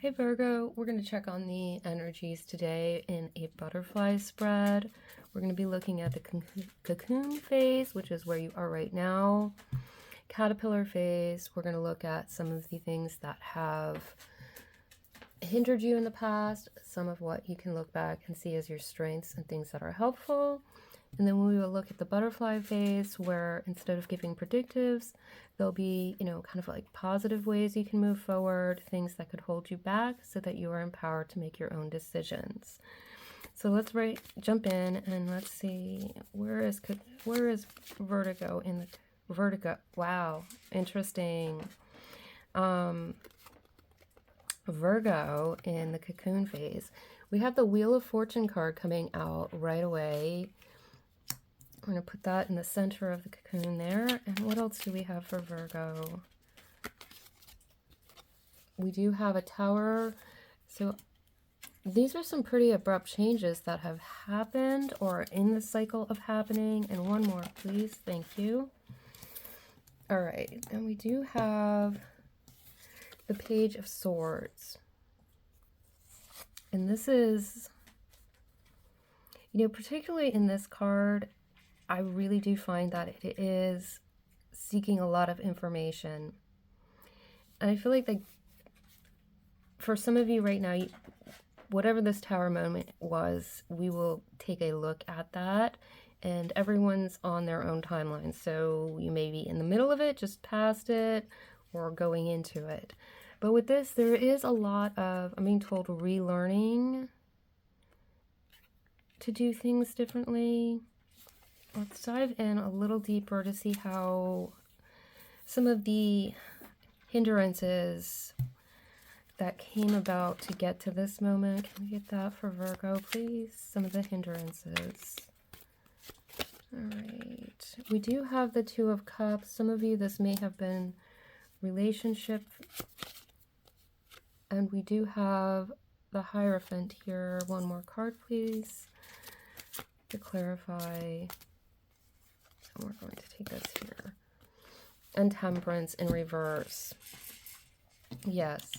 Hey Virgo, we're going to check on the energies today in a butterfly spread. We're going to be looking at the cocoon phase, which is where you are right now. Caterpillar phase, we're going to look at some of the things that have hindered you in the past, some of what you can look back and see as your strengths and things that are helpful. And then we will look at the butterfly phase, where instead of giving predictives, there'll be, kind of like positive ways you can move forward, things that could hold you back so that you are empowered to make your own decisions. So let's jump in and let's see, where is Vertigo in the Vertigo? Wow, interesting. Virgo in the cocoon phase. We have the Wheel of Fortune card coming out right away. I'm going to put that in the center of the cocoon there. And what else do we have for Virgo? We do have a Tower. So these are some pretty abrupt changes that have happened or are in the cycle of happening. And one more, please. Thank you. All right. And we do have the Page of Swords. And this is, particularly in this card, I really do find that it is seeking a lot of information. And I feel like for some of you right now, whatever this Tower moment was, we will take a look at that. And everyone's on their own timeline. So you may be in the middle of it, just past it, or going into it. But with this, there is a lot of, I'm being told, relearning to do things differently. Let's dive in a little deeper to see how some of the hindrances that came about to get to this moment. Can we get that for Virgo, please? Some of the hindrances. All right. We do have the Two of Cups. Some of you, this may have been relationship. And we do have the Hierophant here. One more card, please, to clarify. We're going to take this here. And Temperance in reverse. Yes.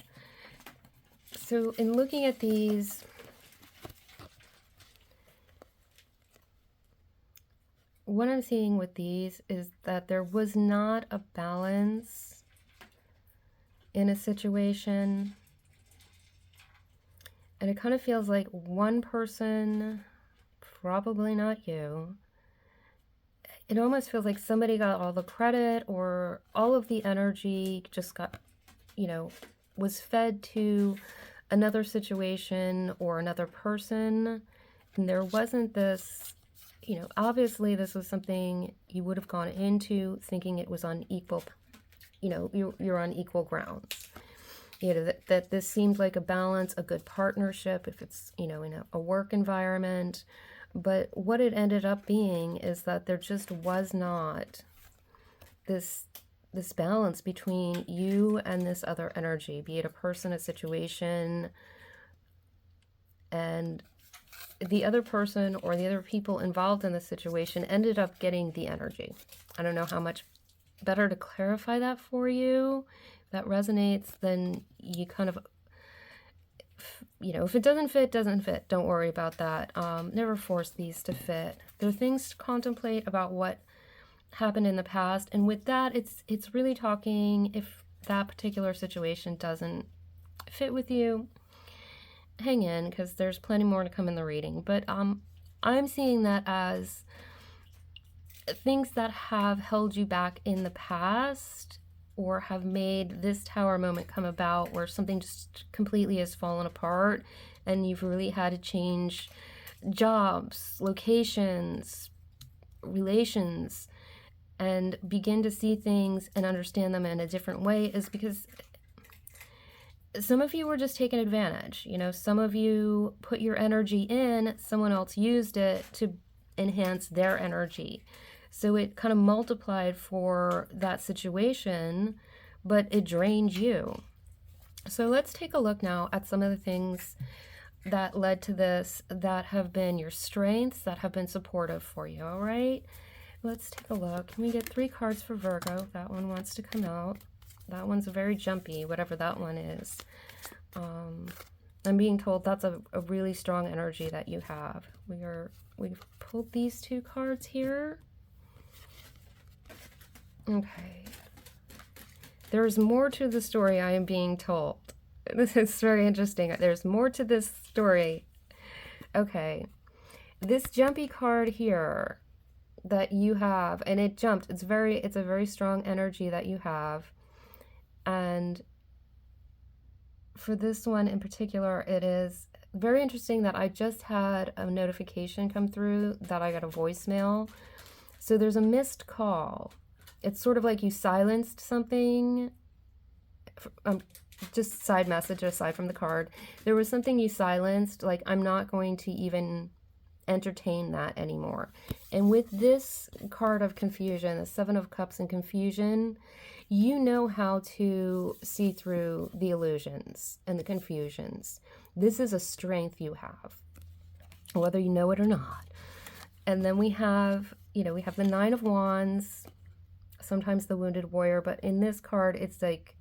So in looking at these, what I'm seeing with these is that there was not a balance in a situation. And it kind of feels like one person, probably not you, it almost feels like somebody got all the credit, or all of the energy just got, was fed to another situation or another person. And there wasn't this, obviously this was something you would have gone into thinking it was on equal, you're on equal grounds. That this seemed like a balance, a good partnership, if it's, in a work environment. But what it ended up being is that there just was not this balance between you and this other energy, be it a person, a situation, and the other person or the other people involved in the situation ended up getting the energy. I don't know how much better to clarify that for you. If that resonates, then you kind of, if it doesn't fit, doesn't fit. Don't worry about that. Never force these to fit. There are things to contemplate about what happened in the past. And with that, it's really talking, if that particular situation doesn't fit with you, hang in, because there's plenty more to come in the reading. But I'm seeing that as things that have held you back in the past, or have made this Tower moment come about, where something just completely has fallen apart and you've really had to change jobs, locations, relations, and begin to see things and understand them in a different way, is because some of you were just taken advantage. Some of you put your energy in, someone else used it to enhance their energy. So it kind of multiplied for that situation, but it drained you. So let's take a look now at some of the things that led to this, that have been your strengths, that have been supportive for you, all right? Let's take a look. Can we get 3 cards for Virgo? That one wants to come out. That one's very jumpy, whatever that one is. I'm being told that's a really strong energy that you have. We've pulled these two cards here. Okay. There's more to the story, I am being told. This is very interesting. There's more to this story. Okay. This jumpy card here that you have, and it jumped. It's a very strong energy that you have. And for this one in particular, it is very interesting that I just had a notification come through that I got a voicemail. So there's a missed call. It's sort of like you silenced something. Just side message aside from the card. There was something you silenced, like I'm not going to even entertain that anymore. And with this card of confusion, the Seven of Cups and confusion, you know how to see through the illusions and the confusions. This is a strength you have, whether you know it or not. And then we have, we have the Nine of Wands, sometimes the Wounded Warrior, but in this card, it's like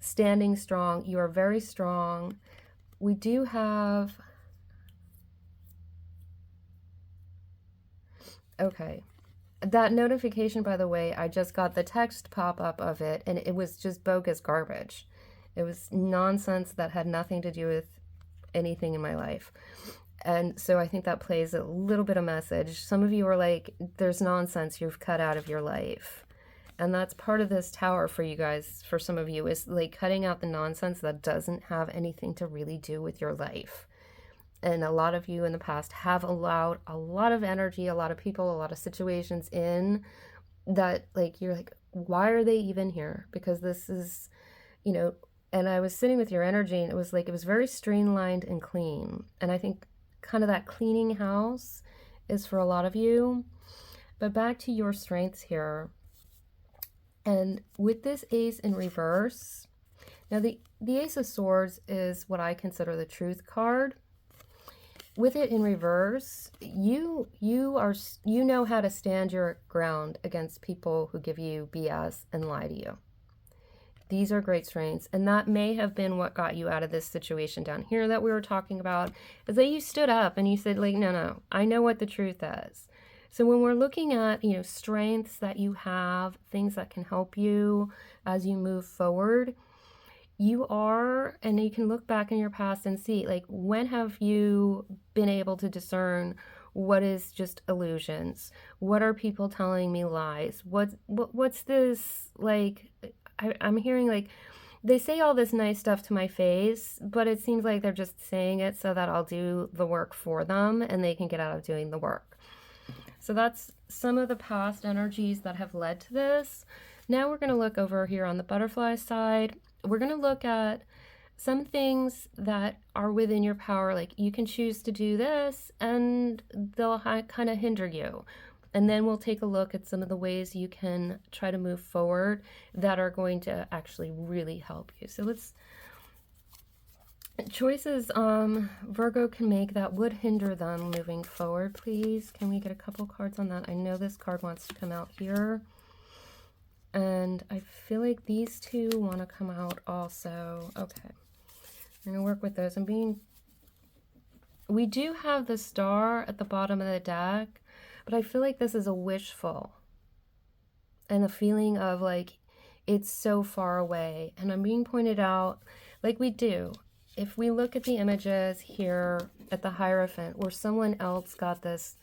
standing strong. You are very strong. We do have, okay. That notification, by the way, I just got the text pop up of it, and it was just bogus garbage. It was nonsense that had nothing to do with anything in my life. And so I think that plays a little bit of message. Some of you are like, there's nonsense you've cut out of your life. And that's part of this tower for you guys, for some of you, is like cutting out the nonsense that doesn't have anything to really do with your life. And a lot of you in the past have allowed a lot of energy, a lot of people, a lot of situations in that, like, you're like, why are they even here? Because this is, and I was sitting with your energy, and it was like, it was very streamlined and clean. And I think kind of that cleaning house is for a lot of you. But back to your strengths here. And with this Ace in reverse, now the Ace of Swords is what I consider the truth card. With it in reverse, you know how to stand your ground against people who give you BS and lie to you. These are great strengths, and that may have been what got you out of this situation down here that we were talking about, is that you stood up and you said, like, no, I know what the truth is. So when we're looking at, strengths that you have, things that can help you as you move forward, you are, and you can look back in your past and see, like, when have you been able to discern what is just illusions? What are people telling me lies? What's this, like, I'm hearing, like, they say all this nice stuff to my face, but it seems like they're just saying it so that I'll do the work for them and they can get out of doing the work. So that's some of the past energies that have led to this. Now we're going to look over here on the butterfly side. We're going to look at some things that are within your power, like you can choose to do this and they'll kind of hinder you. And then we'll take a look at some of the ways you can try to move forward that are going to actually really help you. So let's, choices Virgo can make that would hinder them moving forward, please. Can we get a couple cards on that? I know this card wants to come out here. And I feel like these two want to come out also. Okay. I'm going to work with those. We do have the star at the bottom of the deck, but I feel like this is a wishful. And the feeling of like, it's so far away. And I'm being pointed out, like we do. If we look at the images here at the Hierophant, where someone else got this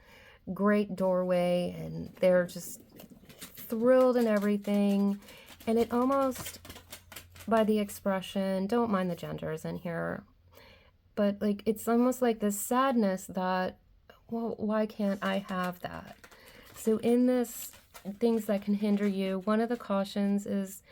great doorway and they're just thrilled and everything, and it almost, by the expression, don't mind the genders in here, but like it's almost like this sadness that, well, why can't I have that? So in this, things that can hinder you, one of the cautions is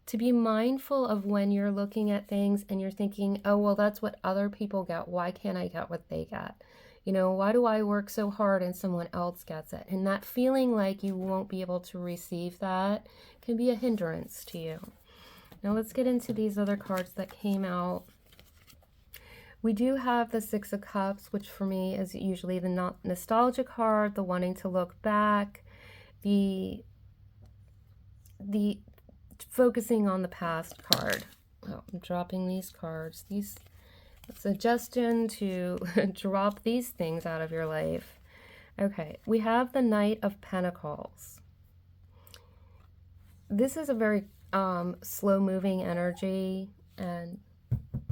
to be mindful of when you're looking at things and you're thinking, oh, well, that's what other people get, why can't I get what they get? Why do I work so hard and someone else gets it? And that feeling like you won't be able to receive that can be a hindrance to you. Now let's get into these other cards that came out. We do have the Six of Cups, which for me is usually the nostalgia card, the wanting to look back, the focusing on the past card. Oh, I'm dropping these cards. These Suggestion to drop these things out of your life. Okay, we have the Knight of Pentacles. This is a very slow-moving energy, and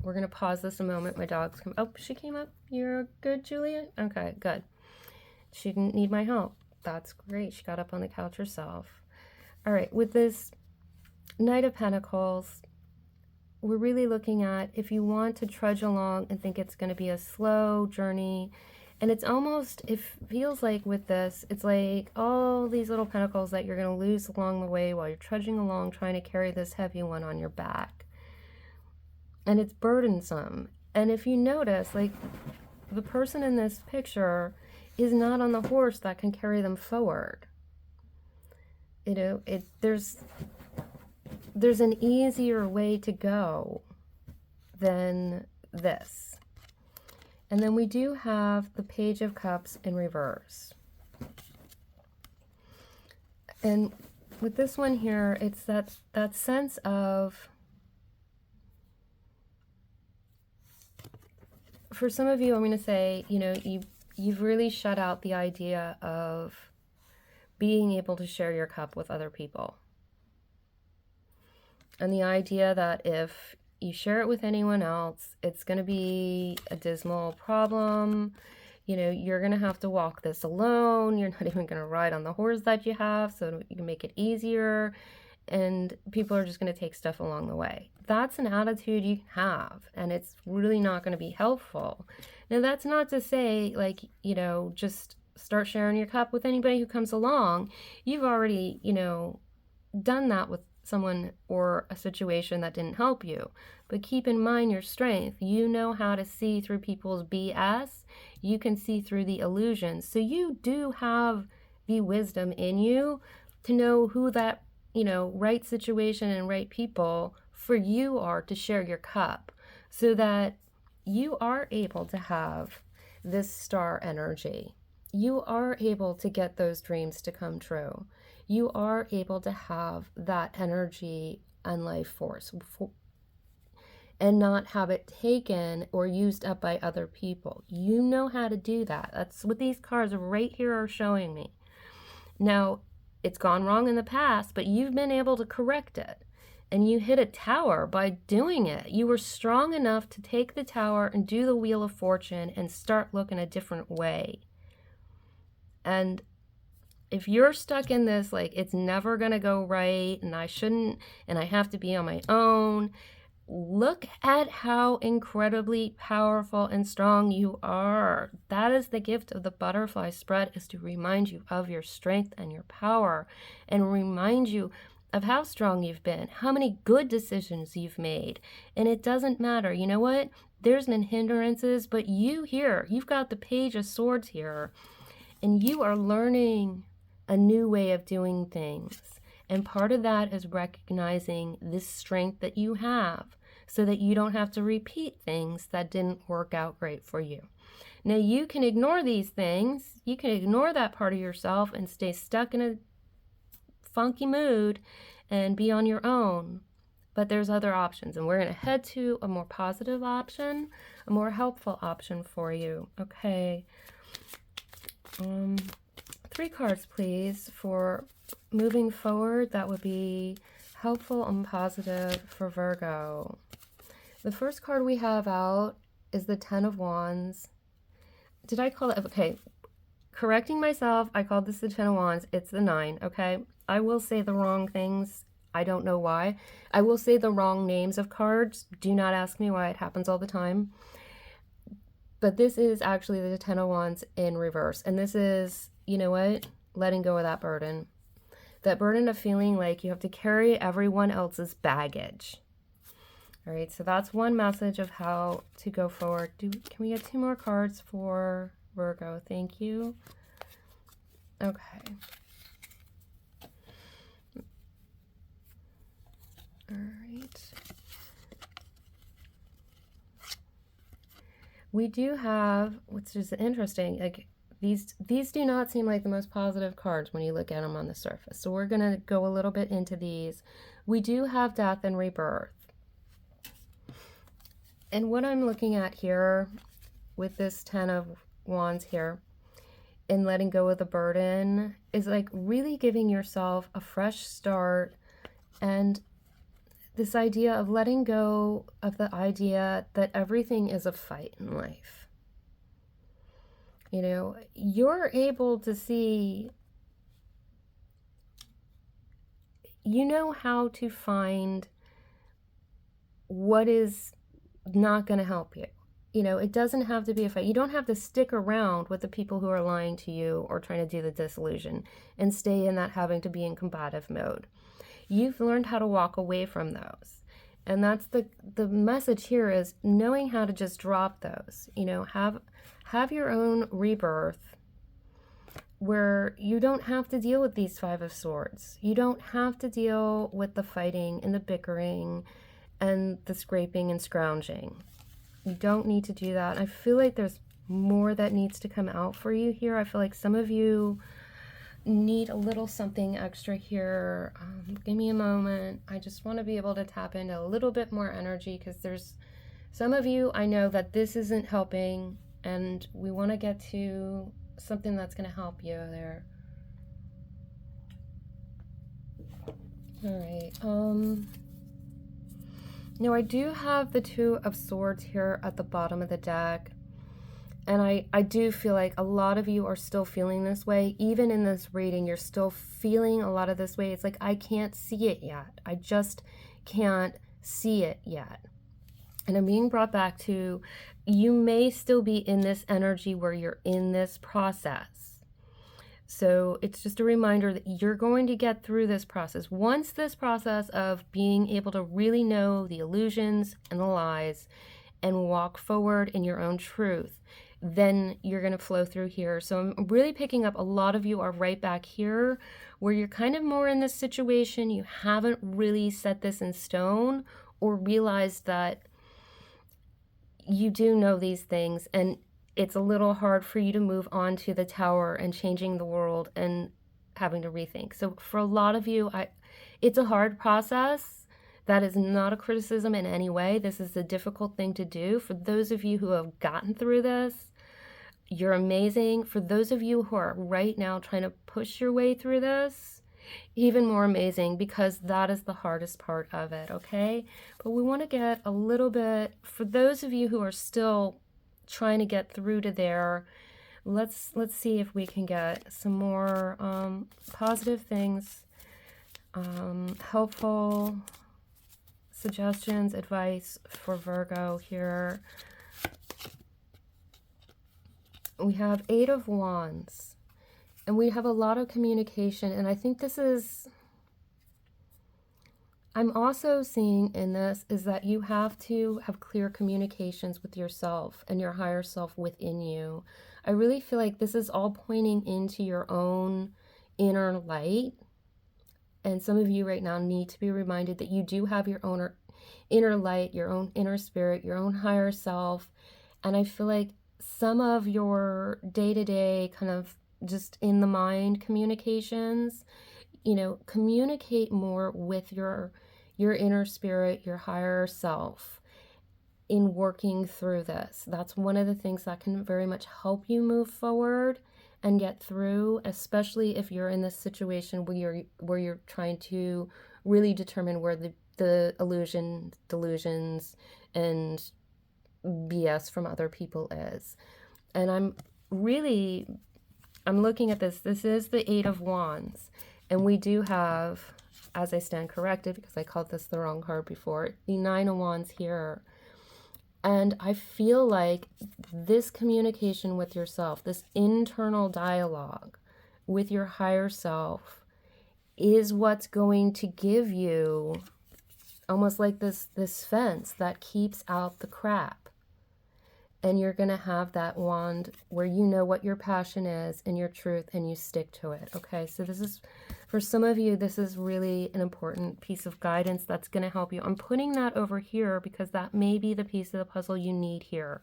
we're going to pause this a moment. My dog's come. Oh, she came up. You're good, Julia? Okay, good. She didn't need my help. That's great. She got up on the couch herself. All right, with this Knight of Pentacles, we're really looking at if you want to trudge along and think it's going to be a slow journey. And it's almost, it feels like with this, it's like all these little pentacles that you're going to lose along the way while you're trudging along trying to carry this heavy one on your back. And it's burdensome. And if you notice, like, the person in this picture is not on the horse that can carry them forward. You know, there's an easier way to go than this. And then we do have the Page of Cups in reverse. And with this one here, it's that sense of, for some of you, I'm going to say, you know, you've really shut out the idea of being able to share your cup with other people. And the idea that if you share it with anyone else, it's going to be a dismal problem. You know, you're going to have to walk this alone. You're not even going to ride on the horse that you have, so you can make it easier. And people are just going to take stuff along the way. That's an attitude you have, and it's really not going to be helpful. Now, that's not to say, like, you know, just start sharing your cup with anybody who comes along. You've already, you know, done that with someone or a situation that didn't help you. But keep in mind your strength. You know how to see through people's BS. You can see through the illusions. So you do have the wisdom in you to know who that, you know, right situation and right people for you are to share your cup, so that you are able to have this star energy. You are able to get those dreams to come true. You are able to have that energy and life force and not have it taken or used up by other people. You know how to do that. That's what these cards right here are showing me. Now, it's gone wrong in the past, but you've been able to correct it. And you hit a tower by doing it. You were strong enough to take the tower and do the Wheel of Fortune and start looking a different way. And if you're stuck in this, like, it's never going to go right, and I shouldn't, and I have to be on my own, look at how incredibly powerful and strong you are. That is the gift of the butterfly spread, is to remind you of your strength and your power, and remind you of how strong you've been, how many good decisions you've made. And it doesn't matter. You know what? There's been hindrances, but you here, you've got the Page of Swords here, and you are learning a new way of doing things. And part of that is recognizing this strength that you have, so that you don't have to repeat things that didn't work out great for you. Now, you can ignore these things. You can ignore that part of yourself and stay stuck in a funky mood and be on your own. But there's other options, and we're going to head to a more positive option, a more helpful option for you. Okay. 3 cards, please, for moving forward. That would be helpful and positive for Virgo. The first card we have out is the 10 of Wands. Did I call it? Okay. Correcting myself, I called this the 10 of Wands. It's the 9, okay? I will say the wrong things. I don't know why. I will say the wrong names of cards. Do not ask me why. It happens all the time. But this is actually the 10 of Wands in reverse. And this is, you know what? Letting go of that burden. That burden of feeling like you have to carry everyone else's baggage. All right, so that's one message of how to go forward. Can we get 2 more cards for Virgo? Thank you. Okay. All right. We do have, which is interesting, like these do not seem like the most positive cards when you look at them on the surface. So we're going to go a little bit into these. We do have death and rebirth. And what I'm looking at here with this 10 of Wands here and letting go of the burden is like really giving yourself a fresh start, and this idea of letting go of the idea that everything is a fight in life. You know, you're able to see, you know how to find what is not going to help you. You know, it doesn't have to be a fight. You don't have to stick around with the people who are lying to you or trying to do the disillusion and stay in that having to be in combative mode. You've learned how to walk away from those. And that's the message here, is knowing how to just drop those. You know, have your own rebirth where you don't have to deal with these Five of Swords. You don't have to deal with the fighting and the bickering and the scraping and scrounging. You don't need to do that. I feel like there's more that needs to come out for you here. I feel like some of you need a little something extra here. Give me a moment. I just want to be able to tap into a little bit more energy, because there's some of you, I know that this isn't helping, and we want to get to something that's going to help you there. All right. Now I do have the Two of Swords here at the bottom of the deck. And I do feel like a lot of you are still feeling this way. Even in this reading, you're still feeling a lot of this way. It's like, I can't see it yet. I just can't see it yet. And I'm being brought back to, you may still be in this energy where you're in this process. So it's just a reminder that you're going to get through this process. Once this process of being able to really know the illusions and the lies and walk forward in your own truth, then you're going to flow through here. So I'm really picking up a lot of you are right back here where you're kind of more in this situation. You haven't really set this in stone or realized that you do know these things, and it's a little hard for you to move on to the Tower and changing the world and having to rethink. So for a lot of you, it's a hard process. That is not a criticism in any way. This is a difficult thing to do. For those of you who have gotten through this, you're amazing. For those of you who are right now trying to push your way through this, even more amazing, because that is the hardest part of it, okay? But we want to get a little bit, for those of you who are still trying to get through to there, let's see if we can get some more positive things, helpful suggestions, advice for Virgo here. We have Eight of Wands, and we have a lot of communication, and I think this is, I'm also seeing in this is that you have to have clear communications with yourself and your higher self within you. I really feel like this is all pointing into your own inner light. And some of you right now need to be reminded that you do have your own inner light, your own inner spirit, your own higher self. And I feel like some of your day-to-day kind of just in the mind communications, you know, communicate more with your inner spirit, your higher self in working through this. That's one of the things that can very much help you move forward and get through, especially if you're in this situation where you're trying to really determine where the delusions and BS from other people is. And I'm looking at this. This is the Eight of Wands, and we do have, as I stand corrected because I called this the wrong card before, the Nine of Wands here. And I feel like this communication with yourself, this internal dialogue with your higher self, is what's going to give you almost like this fence that keeps out the crap. And you're going to have that wand where you know what your passion is and your truth, and you stick to it. Okay, so this is, for some of you, this is really an important piece of guidance that's going to help you. I'm putting that over here because that may be the piece of the puzzle you need here.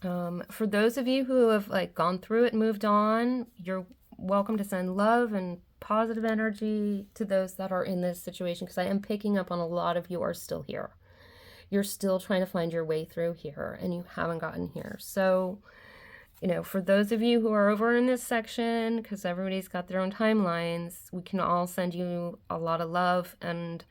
For those of you who have like gone through it and moved on, you're welcome to send love and positive energy to those that are in this situation, because I am picking up on a lot of you are still here. you're still trying to find your way through here and you haven't gotten here. So, for those of you who are over in this section, because everybody's got their own timelines, we can all send you a lot of love and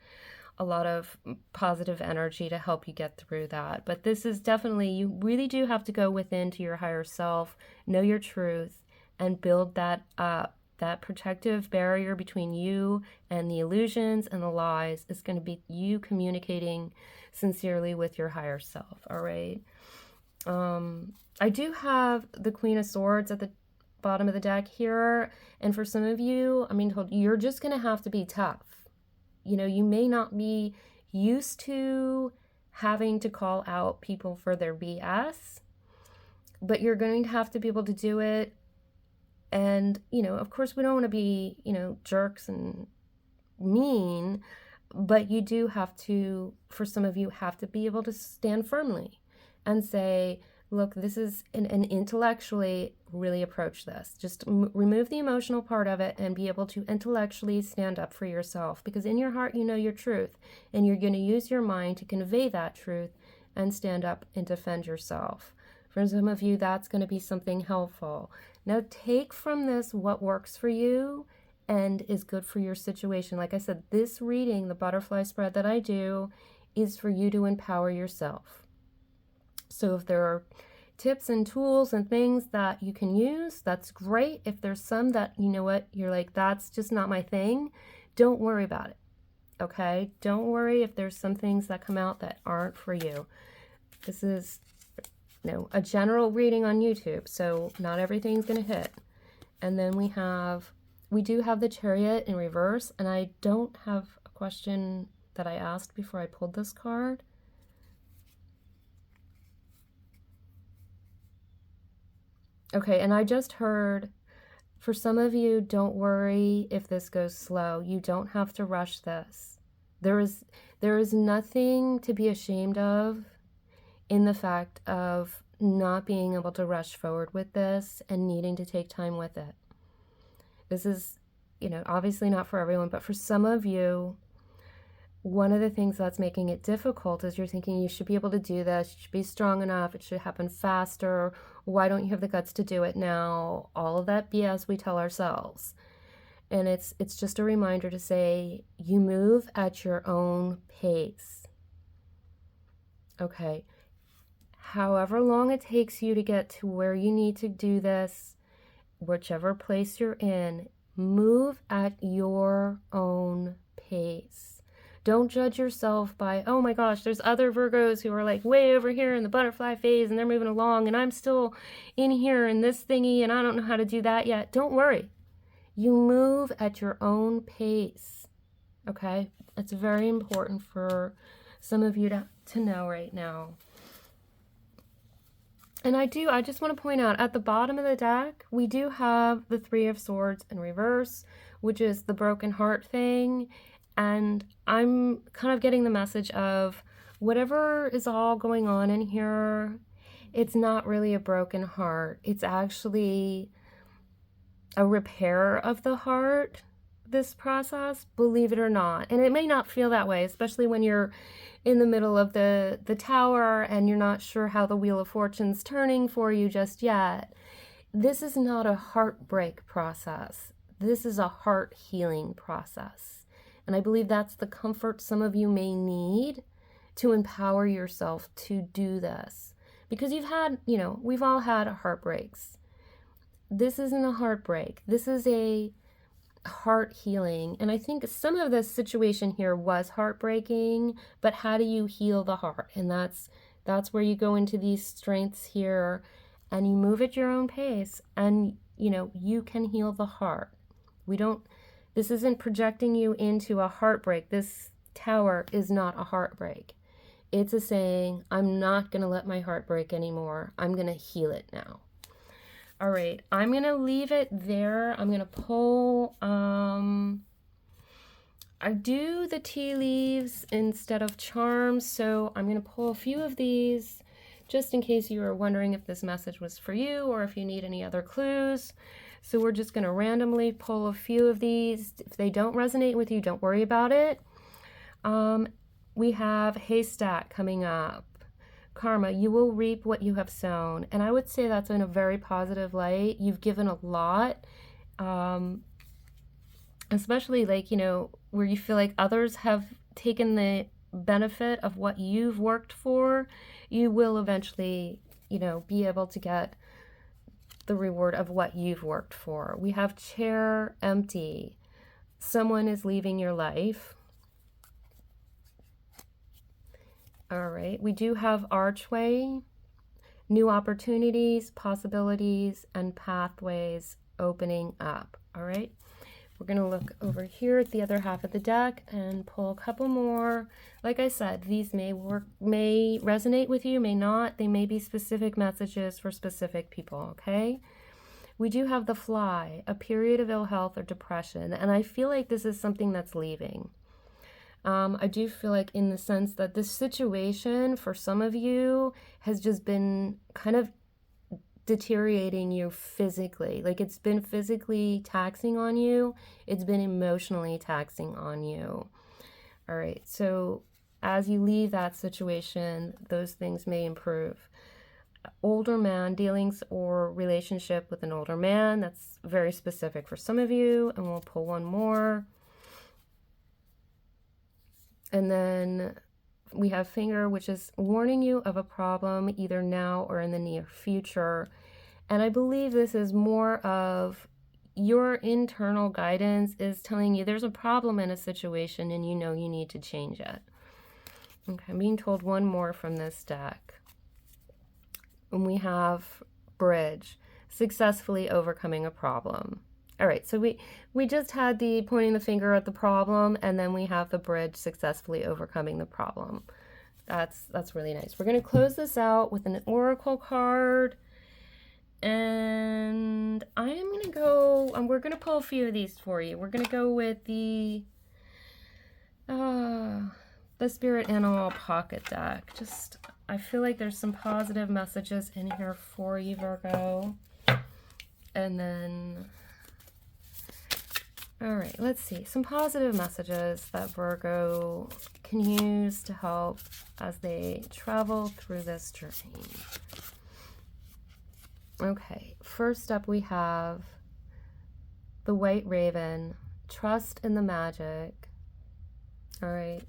a lot of positive energy to help you get through that. But this is definitely, you really do have to go within to your higher self, know your truth, and build that up. That protective barrier between you and the illusions and the lies is going to be you communicating sincerely with your higher self, all right? I do have the Queen of Swords at the bottom of the deck here, and for some of you, I'm being told you're just going to have to be tough. You may not be used to having to call out people for their BS, but you're going to have to be able to do it. And, of course, we don't want to be, jerks and mean, but you do have to, for some of you, have to be able to stand firmly and say, look, this is, and intellectually really approach this. Just remove the emotional part of it and be able to intellectually stand up for yourself, because in your heart, you know your truth, and you're going to use your mind to convey that truth and stand up and defend yourself. For some of you, that's going to be something helpful. Now, take from this what works for you and is good for your situation. Like I said, this reading, the butterfly spread that I do, is for you to empower yourself. So if there are tips and tools and things that you can use, that's great. If there's some that, you're like, that's just not my thing, don't worry about it, okay? Don't worry if there's some things that come out that aren't for you. This is a general reading on YouTube, so not everything's going to hit. And then we do have the Chariot in reverse, and I don't have a question that I asked before I pulled this card. Okay, and I just heard, for some of you, don't worry if this goes slow. You don't have to rush this. There is nothing to be ashamed of in the fact of not being able to rush forward with this and needing to take time with it. This is, obviously not for everyone, but for some of you, one of the things that's making it difficult is you're thinking you should be able to do this, you should be strong enough, it should happen faster, why don't you have the guts to do it now? All of that BS we tell ourselves. And it's just a reminder to say, you move at your own pace. Okay. However long it takes you to get to where you need to do this, whichever place you're in, move at your own pace. Don't judge yourself by, oh my gosh, there's other Virgos who are like way over here in the butterfly phase and they're moving along and I'm still in here in this thingy and I don't know how to do that yet. Don't worry. You move at your own pace. Okay? It's very important for some of you to know right now. And I just want to point out, at the bottom of the deck, we do have the Three of Swords in reverse, which is the broken heart thing. And I'm kind of getting the message of whatever is all going on in here, it's not really a broken heart. It's actually a repair of the heart, this process, believe it or not. And it may not feel that way, especially when you're in the middle of the tower and you're not sure how the Wheel of Fortune's turning for you just yet. This is not a heartbreak process. This is a heart healing process. And I believe that's the comfort some of you may need to empower yourself to do this. Because you've had, we've all had heartbreaks. This isn't a heartbreak. This is a heart healing. And I think some of this situation here was heartbreaking, but how do you heal the heart? And that's where you go into these strengths here and you move at your own pace and, you can heal the heart. This isn't projecting you into a heartbreak. This tower is not a heartbreak. It's a saying, I'm not going to let my heart break anymore. I'm going to heal it now. All right, I'm going to leave it there. I'm going to pull, I do the tea leaves instead of charms, so I'm going to pull a few of these just in case you are wondering if this message was for you or if you need any other clues. So we're just going to randomly pull a few of these. If they don't resonate with you, don't worry about it. We have haystack coming up. Karma, you will reap what you have sown. And I would say that's in a very positive light. You've given a lot, especially like, you know, where you feel like others have taken the benefit of what you've worked for. You will eventually, you know, be able to get the reward of what you've worked for. We have chair empty. Someone is leaving your life. All right. We do have archway, new opportunities, possibilities, and pathways opening up. All right. We're going to look over here at the other half of the deck and pull a couple more. Like I said, these may resonate with you, may not. They may be specific messages for specific people, okay? We do have the fly, a period of ill health or depression, and I feel like this is something that's leaving. I do feel like in the sense that this situation for some of you has just been kind of deteriorating you physically. Like it's been physically taxing on you. It's been emotionally taxing on you. All right. So as you leave that situation, those things may improve. Older man, dealings or relationship with an older man. That's very specific for some of you. And we'll pull one more. And then we have finger, which is warning you of a problem either now or in the near future. And I believe this is more of your internal guidance is telling you there's a problem in a situation and you know you need to change it. Okay, I'm being told one more from this deck. And we have bridge, successfully overcoming a problem. All right, so we just had the pointing the finger at the problem, and then we have the bridge, successfully overcoming the problem. That's really nice. We're going to close this out with an oracle card, and I am going to go, and we're going to pull a few of these for you. We're going to go with the Spirit Animal Pocket Deck. Just, I feel like there's some positive messages in here for you, Virgo. And then... all right, let's see. Some positive messages that Virgo can use to help as they travel through this journey. Okay, first up we have the White Raven, trust in the magic. All right.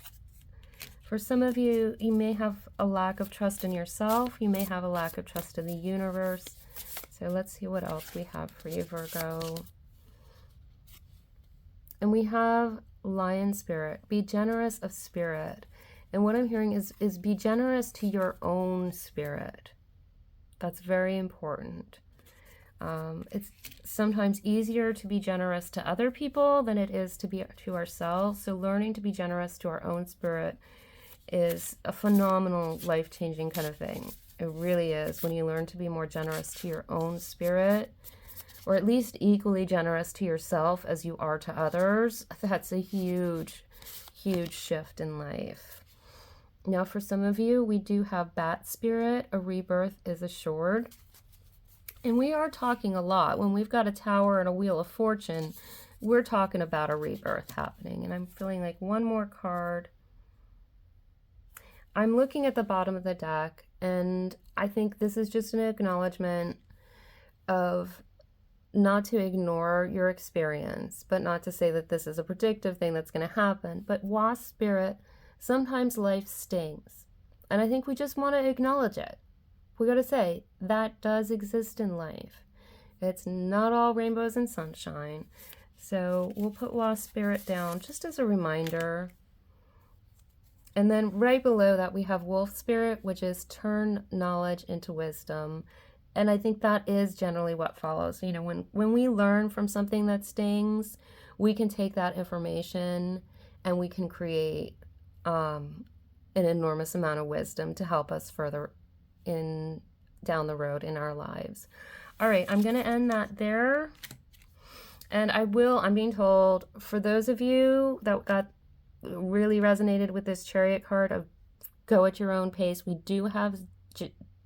For some of you, you may have a lack of trust in yourself. You may have a lack of trust in the universe. So let's see what else we have for you, Virgo. And we have Lion Spirit, be generous of spirit. And what I'm hearing is be generous to your own spirit. That's very important. It's sometimes easier to be generous to other people than it is to be to ourselves. So learning to be generous to our own spirit is a phenomenal, life-changing kind of thing. It really is. When you learn to be more generous to your own spirit, or at least equally generous to yourself as you are to others, that's a huge, huge shift in life. Now, for some of you, we do have Bat Spirit, a rebirth is assured. And we are talking a lot. When we've got a Tower and a Wheel of Fortune, we're talking about a rebirth happening. And I'm feeling like one more card. I'm looking at the bottom of the deck, and I think this is just an acknowledgement of not to ignore your experience, but not to say that this is a predictive thing that's going to happen. But Wasp Spirit, sometimes life stings. And I think we just want to acknowledge it. We got to say, that does exist in life. It's not all rainbows and sunshine. So we'll put Wasp Spirit down just as a reminder. And then right below that, we have Wolf Spirit, which is turn knowledge into wisdom. And I think that is generally what follows. You know, when we learn from something that stings, we can take that information and we can create an enormous amount of wisdom to help us further down the road in our lives. All right, I'm going to end that there. And I'm being told, for those of you that really resonated with this Chariot card of go at your own pace, we do have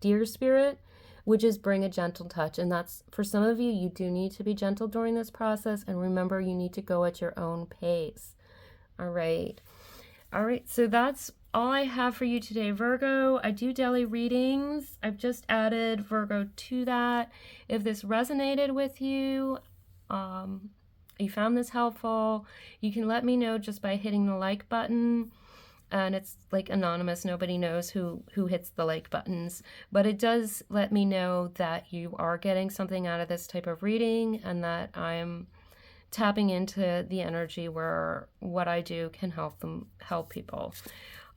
Deer Spirit, which is bring a gentle touch. And that's, for some of you, you do need to be gentle during this process. And remember, you need to go at your own pace. All right. All right. So that's all I have for you today, Virgo. I do daily readings. I've just added Virgo to that. If this resonated with you, you found this helpful, you can let me know just by hitting the like button. And it's like anonymous. Nobody knows who hits the like buttons, but it does let me know that you are getting something out of this type of reading and that I'm tapping into the energy where what I do can help people.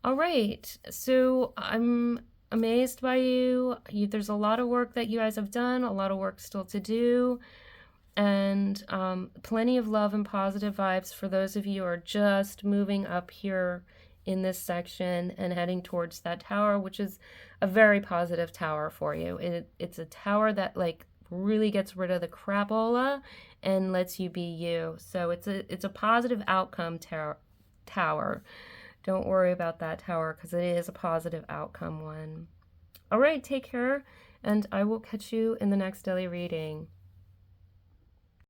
All right, so I'm amazed by you. There's a lot of work that you guys have done, a lot of work still to do, and plenty of love and positive vibes for those of you who are just moving up here in this section and heading towards that tower, which is a very positive tower for you. It's a tower that like really gets rid of the crapola and lets you be you. So it's a positive outcome tower. Don't worry about that tower because it is a positive outcome one. All right, take care, and I will catch you in the next daily reading.